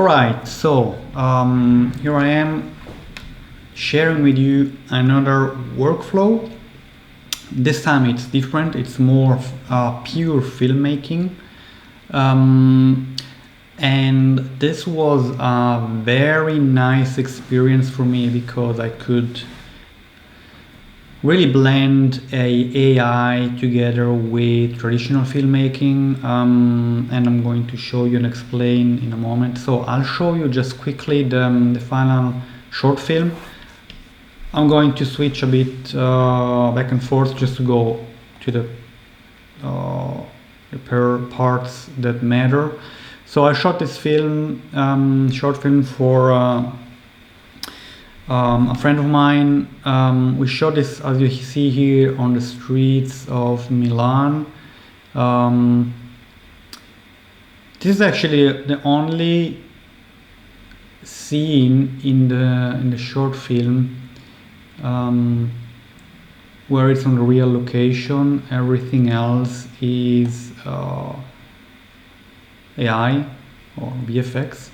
Alright, so here I am sharing with you another workflow. This time it's different, it's more pure filmmaking. And this was a very nice experience for me because I could really blend AI together with traditional filmmaking, and I'm going to show you and explain in a moment. So I'll show you just quickly the final short film. I'm going to switch a bit back and forth just to go to the parts that matter. So I shot this film, short film for a friend of mine. We shot this, as you see here, on the streets of Milan. This is actually the only scene in the short film where it's on the real location. Everything else is AI or VFX.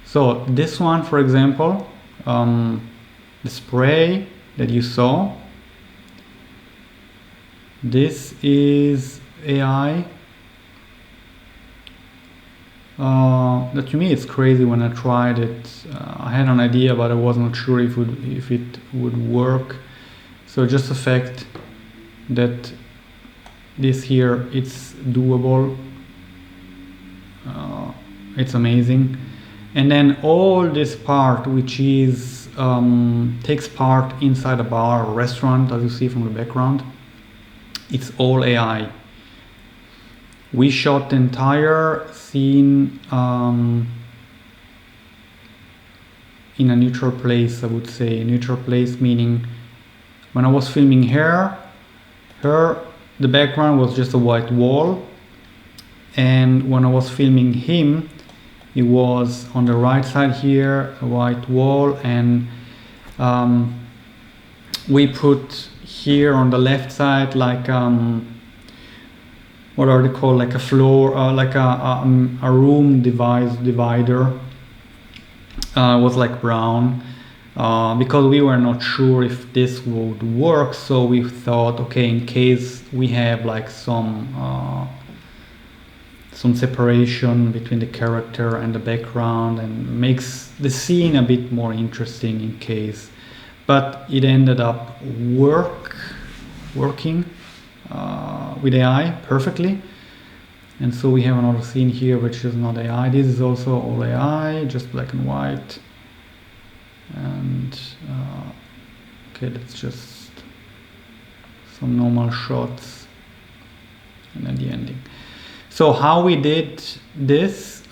So this one, for example, the spray that you saw, this is AI. That to me it's crazy. When I tried it, I had an idea, but I was not sure if it would work. So just the fact that this here, it's doable, it's amazing. And then all this part, which is takes part inside a bar or restaurant, as you see from the background, it's all AI. We shot the entire scene in a neutral place, I would say. Neutral place meaning when I was filming her, the background was just a white wall, and when I was filming him, it was on the right side here, a white wall, and we put here on the left side like what are they called, like a floor, like a room divider. It was like brown, because we were not sure if this would work, so we thought, okay, in case we have like some separation between the character and the background, and makes the scene a bit more interesting in case. But it ended up working with AI perfectly. And so we have another scene here which is not AI. This is also all AI, just black and white. And okay, that's just some normal shots, and then the ending. So how we did this,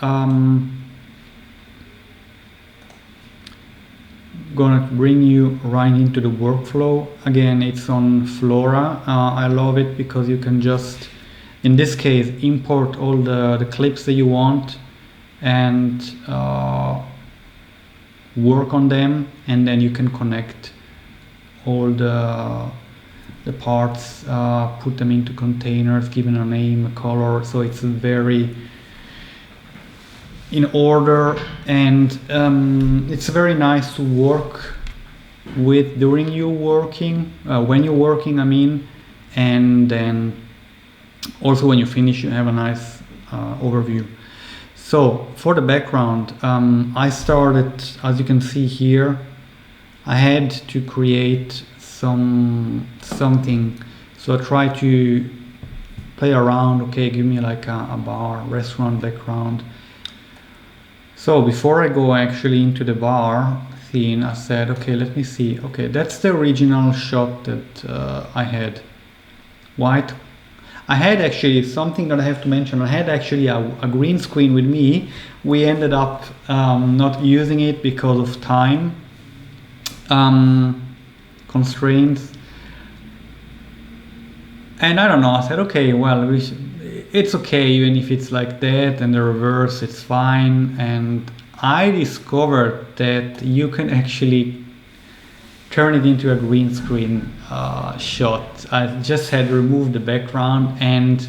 gonna bring you right into the workflow. Again, it's on Flora. I love it because you can just, in this case, import all the clips that you want and work on them, and then you can connect all the parts, put them into containers, give them a name, a color, so it's very in order, and it's very nice to work with during you working, when you're working, I mean, and then also when you finish you have a nice overview. So for the background, I started, as you can see here, I had to create something, so I try to play around. Okay, give me like a bar, restaurant background. So before I go actually into the bar scene, I said, okay, let me see. Okay, that's the original shot that I had. White. I had actually something that I have to mention. I had actually a green screen with me. We ended up not using it because of time constraints. And I don't know, I said, okay, well, it's okay, even if it's like that, and the reverse, it's fine. And I discovered that you can actually turn it into a green screen shot. I just had removed the background, and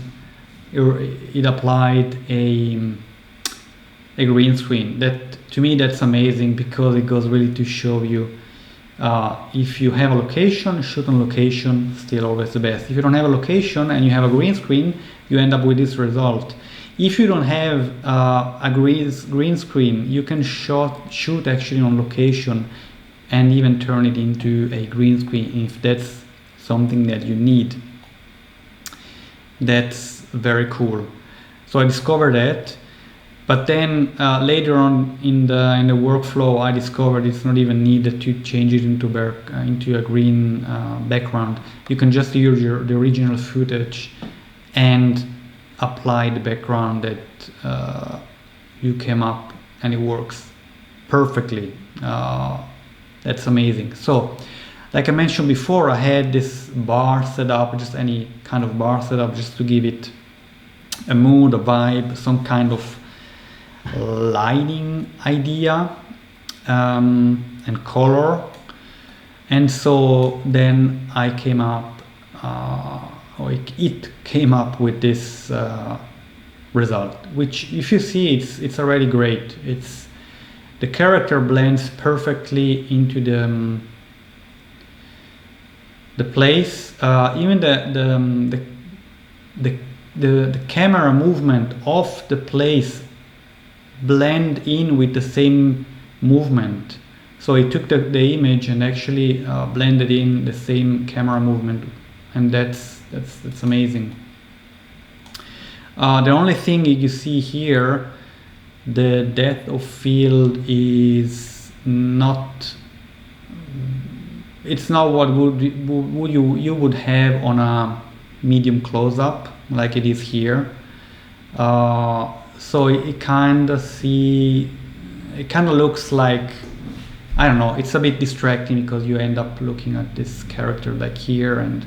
it applied a a green screen. That, to me, that's amazing, because it goes really to show you, if you have a location, shoot on location, still always the best. If you don't have a location and you have a green screen, you end up with this result. If you don't have a green screen, you can shoot actually on location and even turn it into a green screen if that's something that you need. That's very cool. So I discovered that, but then later on in the workflow, I discovered it's not even needed to change it into a green background. You can just use the original footage and apply the background that you came up, and it works perfectly. That's amazing. So, like I mentioned before, I had this bar set up, just any kind of bar set up, just to give it a mood, a vibe, some kind of lighting idea, and color. And so then I came up, it came up with this result, which, if you see, it's already great. The character blends perfectly into the place. Even the camera movement of the place blend in with the same movement. So it took the image and actually blended in the same camera movement, and that's amazing. The only thing you see here, the depth of field is not. It's not what you would have on a medium close-up like it is here. So it kind of looks like, I don't know, it's a bit distracting, because you end up looking at this character like here, and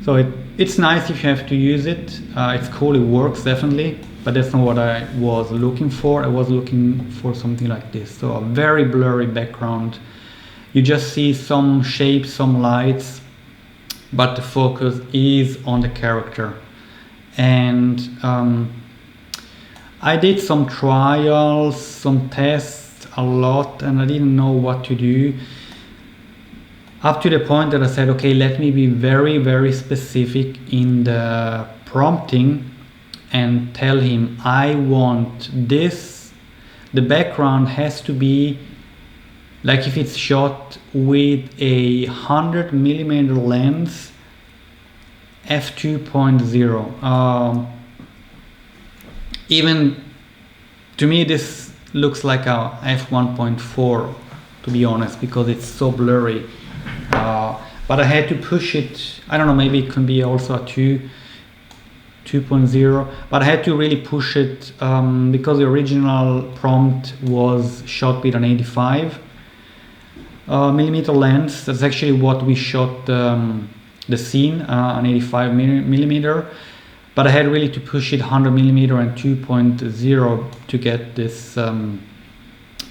so it's nice if you have to use it. It's cool, it works definitely, but that's not what I was looking for. I was looking for something like this, so a very blurry background. You just see some shapes, some lights, but the focus is on the character. And I did some trials, some tests a lot, and I didn't know what to do, up to the point that I said, okay, let me be very, very specific in the prompting and tell him, I want this. The background has to be like, if it's shot with a 100mm lens, f2.0. Even to me this looks like a f1.4, to be honest, because it's so blurry. But I had to push it. I don't know, maybe it can be also a 2.0, but I had to really push it because the original prompt was shot with an 85mm lens. That's actually what we shot the scene, an 85mm, but I had really to push it 100mm and 2.0 to get this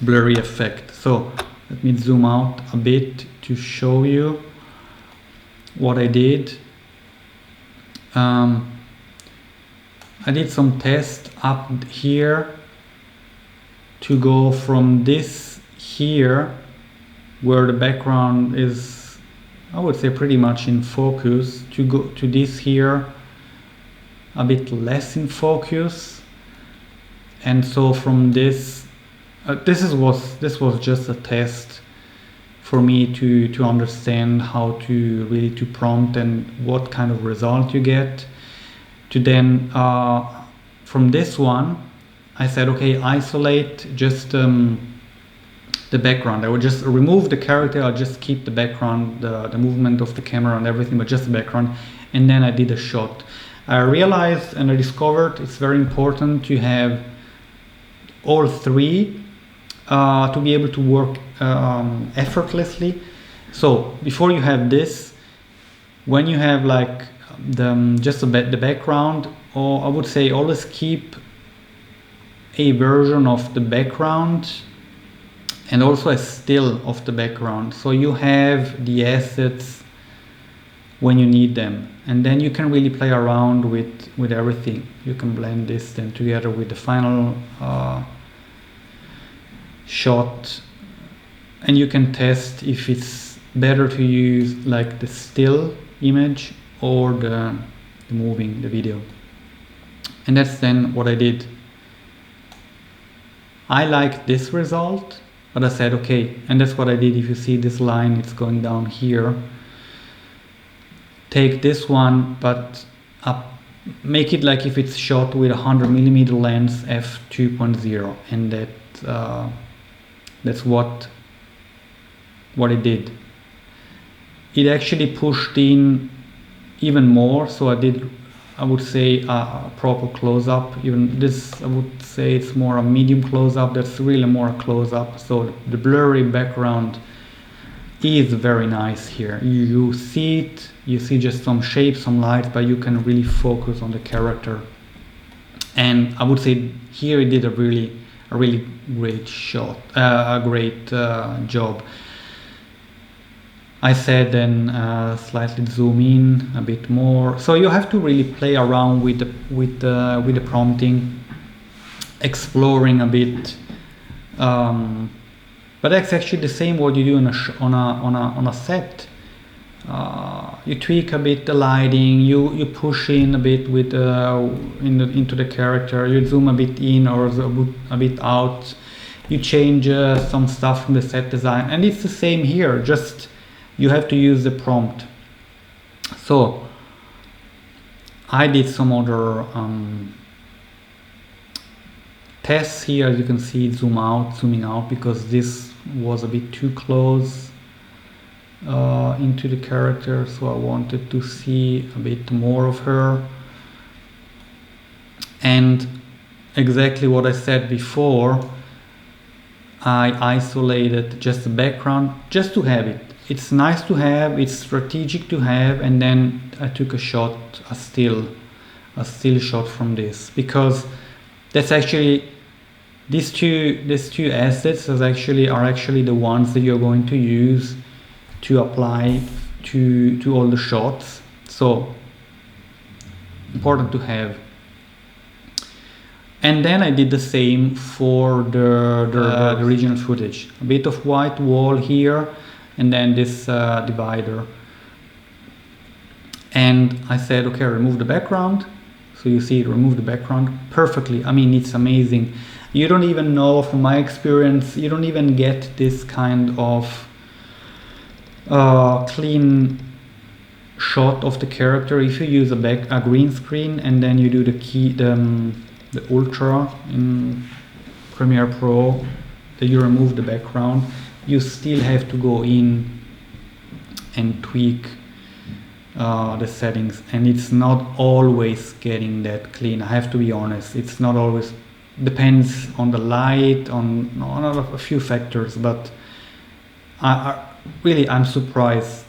blurry effect. So let me zoom out a bit to show you what I did. I did some tests up here to go from this here, where the background is, I would say, pretty much in focus, to go to this here, a bit less in focus. And so from this, this was just a test for me to understand how to really to prompt and what kind of result you get. To then from this one, I said, okay, isolate just the background. I would just remove the character. I'll just keep the background, the movement of the camera and everything, but just the background. And then I did a shot. I realized and I discovered it's very important to have all three to be able to work effortlessly. So before you have this, when you have like just the background, or I would say always keep a version of the background and also a still of the background, so you have the assets when you need them, and then you can really play around with everything. You can blend this then together with the final shot, and you can test if it's better to use like the still image or the moving, the video. And that's then what I did. I like this result, but I said okay, and that's what I did. If you see this line, it's going down here. Take this one, but make it like if it's shot with 100mm lens f2.0, and that's what it did. It actually pushed in even more, so I would say a proper close-up. Even this, I would say it's more a medium close-up. That's really more a close-up. So the blurry background is very nice here. You see it, you see just some shapes, some lights, but you can really focus on the character. And I would say here it did a really great shot, a great job. I said then slightly zoom in a bit more. So you have to really play around with the prompting, exploring a bit. But that's actually the same what you do on a set. You tweak a bit the lighting. You push in a bit with into the character. You zoom a bit in or a bit out. You change some stuff from the set design, and it's the same here. Just you have to use the prompt. So I did some other tests here. As you can see, zooming out, because this was a bit too close into the character, so I wanted to see a bit more of her. And exactly what I said before, I isolated just the background just to have it. It's nice to have, it's strategic to have, and then I took a still shot from this, because that's actually these two assets are actually the ones that you're going to use to apply to all the shots. So important to have. And then I did the same for the original footage. A bit of white wall here, and then this divider. And I said, okay, remove the background. So you see it, remove the background perfectly. I mean, it's amazing. You don't even know, from my experience, you don't even get this kind of clean shot of the character if you use a green screen and then you do the ultra in Premiere Pro, that you remove the background. You still have to go in and tweak the settings, and it's not always getting that clean. I have to be honest, it's not always, depends on the light, on a few factors, but I'm surprised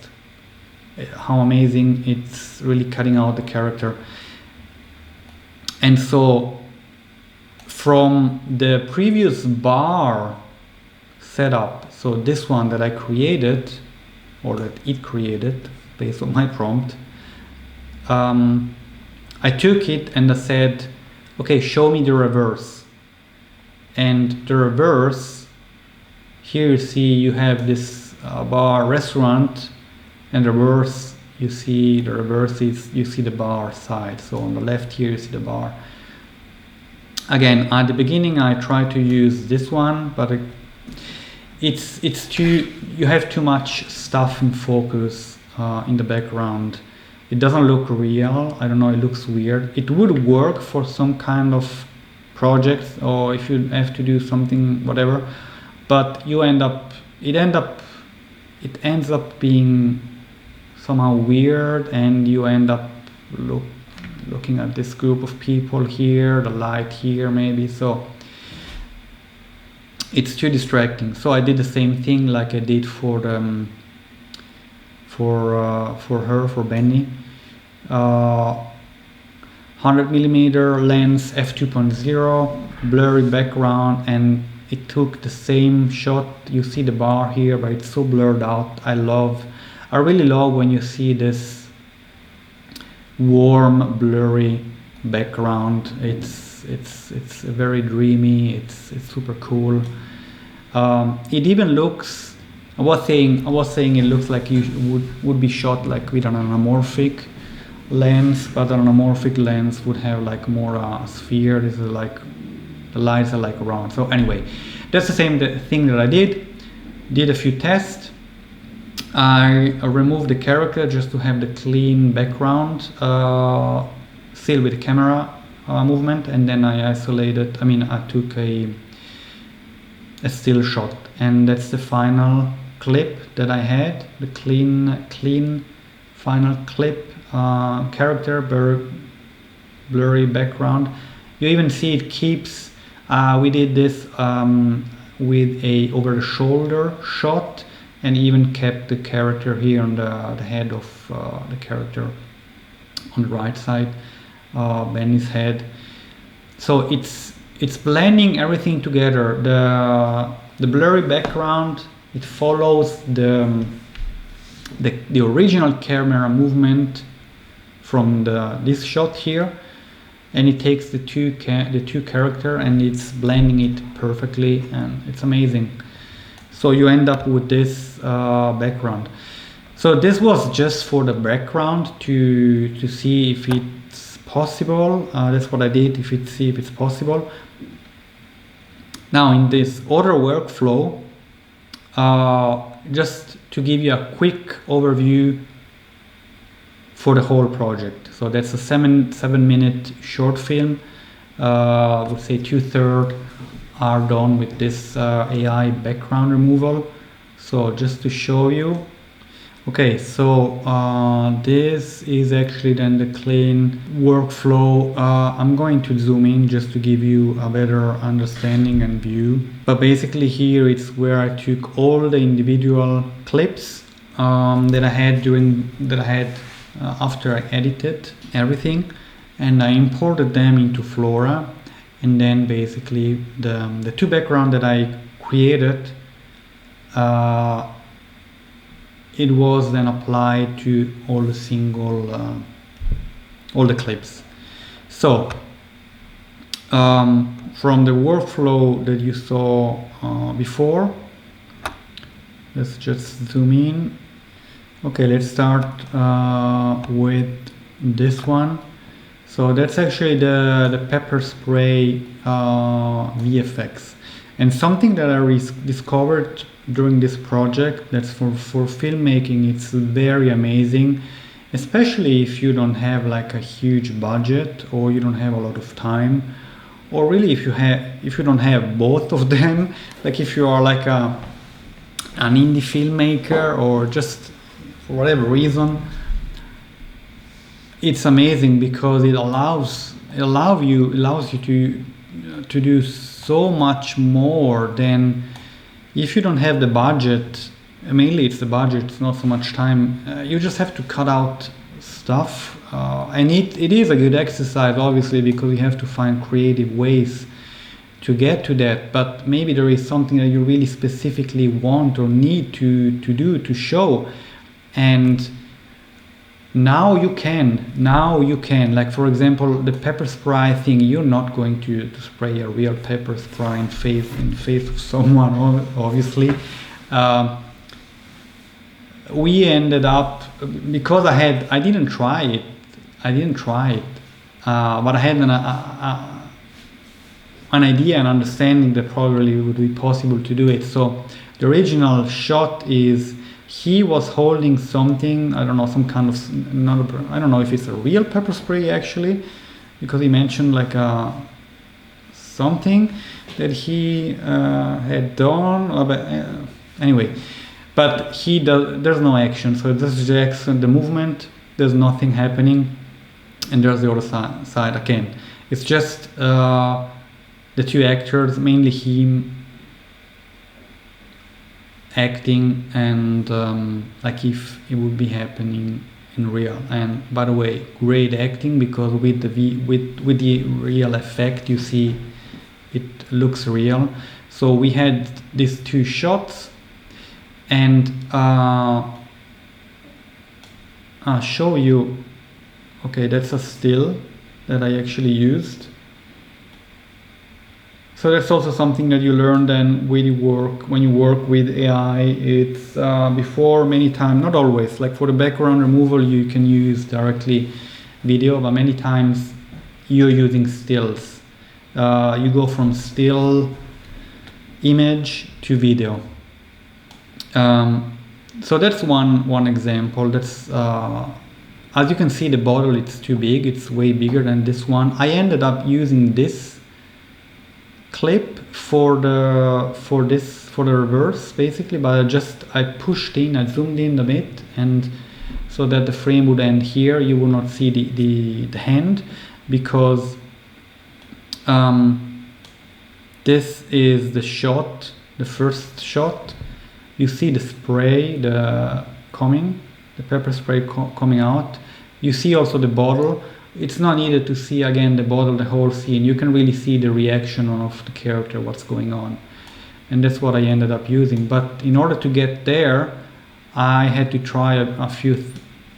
how amazing it's really cutting out the character. And so from the previous bar setup, so this one that I created, or that it created based on my prompt, I took it and I said, okay, show me the reverse. And the reverse, here you see you have this bar restaurant, and reverse, you see the reverse is, you see the bar side. So on the left here you see the bar. Again, at the beginning I tried to use this one, but it's too, you have too much stuff in focus in the background. It doesn't look real. I don't know, it looks weird. It would work for some kind of projects, or if you have to do something, whatever, but it ends up being somehow weird, and you end up looking at this group of people here, the light here maybe, so it's too distracting. So I did the same thing like I did for the for Benny. 100mm lens f2.0, blurry background, and it took the same shot. You see the bar here, but it's so blurred out. I really love when you see this warm, blurry background. It's very dreamy. It's super cool. It even looks, I was saying it looks like you would be shot like with an anamorphic lens, but an anamorphic lens would have like more sphere. This is like, the lights are like round. So anyway, that's the same thing that I did a few tests. I removed the character just to have the clean background, still with the camera movement, and then I took a still shot, and that's the final clip that I had, the clean final clip, character, blurry background. You even see it keeps, we did this with a over the shoulder shot, and even kept the character here on the head of the character on the right side, Benny's head. So it's blending everything together. The blurry background, it follows the original camera movement from this shot here, and it takes the two character and it's blending it perfectly, and it's amazing. So you end up with this background. So this was just for the background to see if it's possible. That's what I did, see if it's possible. Now in this other workflow, just to give you a quick overview for the whole project. So that's a 7-minute short film. I would say 2/3 are done with this AI background removal. So just to show you. Okay, so this is actually then the clean workflow. I'm going to zoom in just to give you a better understanding and view. But basically here it's where I took all the individual clips that I had after I edited everything, and I imported them into Flora. And then basically the two background that I created, it was then applied to all the all the clips. So from the workflow that you saw before, let's just zoom in. Okay, let's start with this one. So that's actually the pepper spray VFX, and something that I discovered during this project, that's for filmmaking, it's very amazing, especially if you don't have like a huge budget, or you don't have a lot of time, or really if you don't have both of them, like if you are like an indie filmmaker, or just for whatever reason. It's amazing because it allows you to do so much more than if you don't have the budget. Mainly it's the budget, it's not so much time. You just have to cut out stuff, and it is a good exercise, obviously, because you have to find creative ways to get to that. But maybe there is something that you really specifically want or need to do to show, and now you can, like for example the pepper spray thing. You're not going to spray a real pepper spray in face of someone, obviously. We ended up, because I didn't try it, but I had an idea and understanding that probably it would be possible to do it. So the original shot is, he was holding something, I don't know, some kind of, I don't know if it's a real pepper spray actually, because he mentioned like something that he had done, anyway, but there's no action, so this is just the movement, there's nothing happening, and there's the other side again. It's just the two actors, mainly him acting, and like if it would be happening in real. And by the way, great acting, because with the real effect, you see it looks real. So we had these two shots, and I'll show you. Okay, that's a still that I actually used. So that's also something that you learn then when you work with AI. It's before many times, not always, like for the background removal you can use directly video, but many times you're using stills. You go from still image to video. So that's one example. That's as you can see, the bottle, it's too big. It's way bigger than this one. I ended up using this clip for the reverse basically, but I pushed in, I zoomed in a bit, and so that the frame would end here. You will not see the hand, because this is the shot, the first shot. You see the spray, the pepper spray coming out. You see also the bottle. It's not needed to see again the bottle, the whole scene. You can really see the reaction of the character, what's going on. And that's what I ended up using. But in order to get there, I had to try a few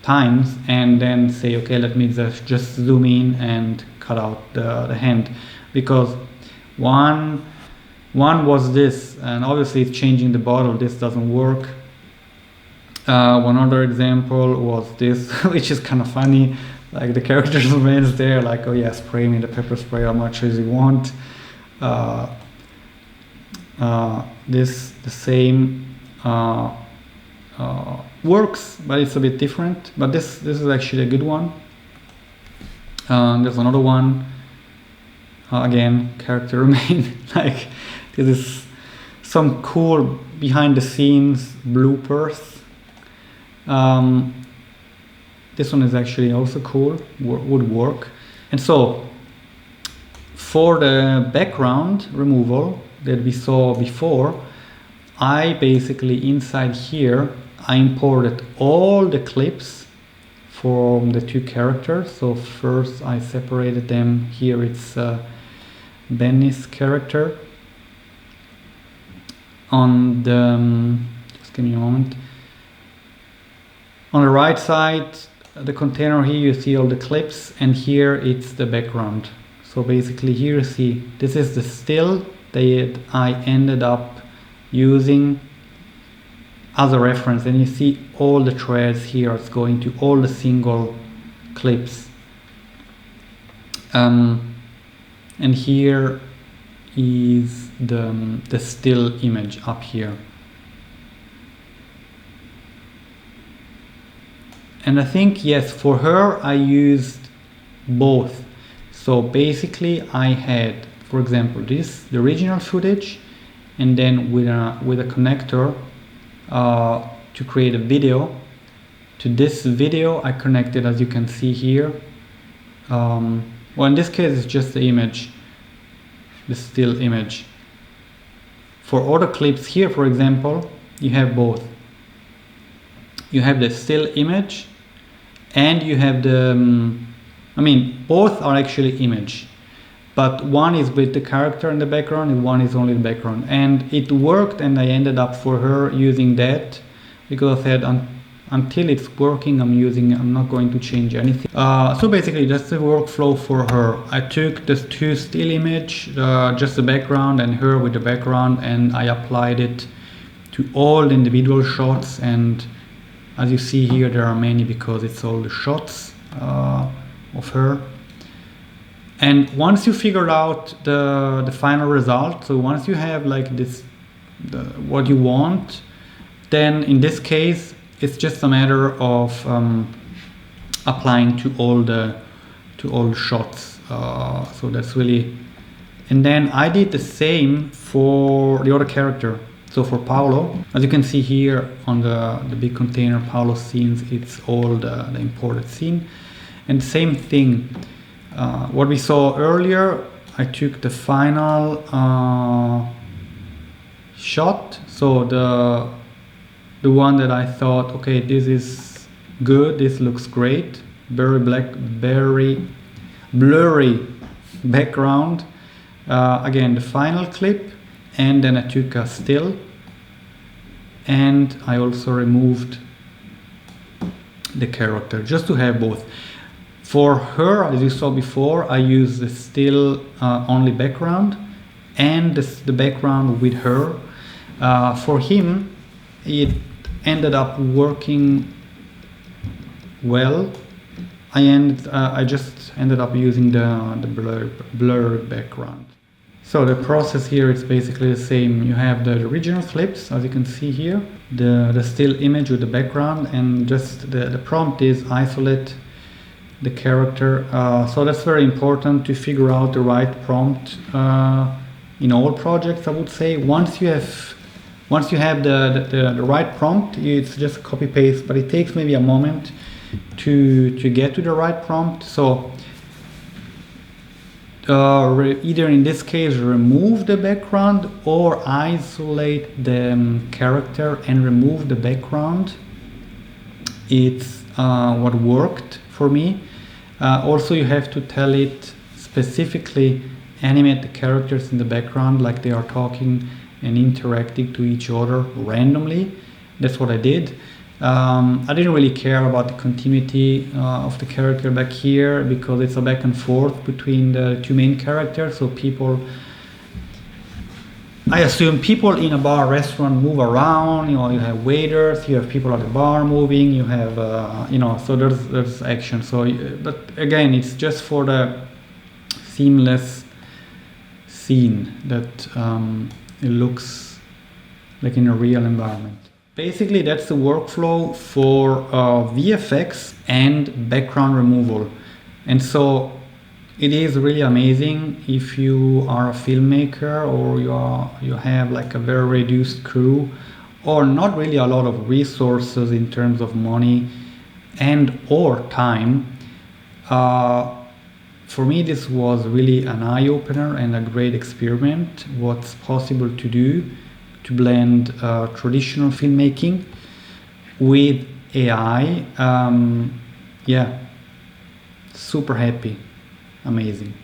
times and then say, okay, let me just zoom in and cut out the hand. Because one was this, and obviously it's changing the bottle. This doesn't work. One other example was this, which is kind of funny. Like the character's remains there, like, oh yeah, spray me the pepper spray how much as you want. This the same works, but it's a bit different. But this is actually a good one. There's another one. Again, character remain. Like this is some cool behind the scenes bloopers. This one is actually also cool, would work. And so for the background removal that we saw before, I basically inside here I imported all the clips from the two characters. So first I separated them. Here it's Benny's character. On the just give me a moment. On the right side, the container, here you see all the clips, and here it's the background. So basically here you see this is the still that I ended up using as a reference, and you see all the threads here. It's going to all the single clips, and here is the still image up here. And I think, yes, for her I used both. So basically I had, for example, the original footage, and then with a connector to create a video. To this video I connected, as you can see here, well, in this case it's just the image, the still image. For other clips here, for example, you have both. You have the still image and you have the, I mean, both are actually image, but one is with the character in the background and one is only the background. And it worked, and I ended up for her using that because I said until it's working, I'm not going to change anything. So basically that's the workflow for her. I took the two still image, just the background and her with the background, and I applied it to all the individual shots. And as you see here, there are many because it's all the shots of her. And once you figure out the final result, so once you have like this, what you want, then in this case it's just a matter of applying to all the shots. So that's really, and then I did the same for the other character. So for Paolo, as you can see here on the big container, Paolo scenes, it's all the imported scene. And same thing, what we saw earlier, I took the final shot. So the one that I thought, okay, this is good, this looks great, very blurry background. Again, the final clip. And then I took a still, and I also removed the character just to have both. For her, as you saw before, I used the still only background, and the background with her. For him, it ended up working well. I just ended up using the blur background. So the process here is basically the same. You have the original clips, as you can see here, the still image with the background, and just the prompt is isolate the character. So that's very important to figure out the right prompt in all projects, I would say. Once you have the right prompt, it's just copy paste, but it takes maybe a moment to get to the right prompt. So either in this case remove the background or isolate the character and remove the background. It's what worked for me. Also, you have to tell it specifically animate the characters in the background like they are talking and interacting to each other randomly. That's what I did. I didn't really care about the continuity of the character back here because it's a back and forth between the two main characters. So I assume people in a bar restaurant move around. You know, you have waiters, you have people at the bar moving, you have so there's action. So, but again, it's just for the seamless scene that it looks like in a real environment. Basically, that's the workflow for VFX and background removal. And so it is really amazing if you are a filmmaker or you have like a very reduced crew or not really a lot of resources in terms of money and or time. For me, this was really an eye-opener and a great experiment. What's possible to do to blend traditional filmmaking with AI. Super happy. Amazing.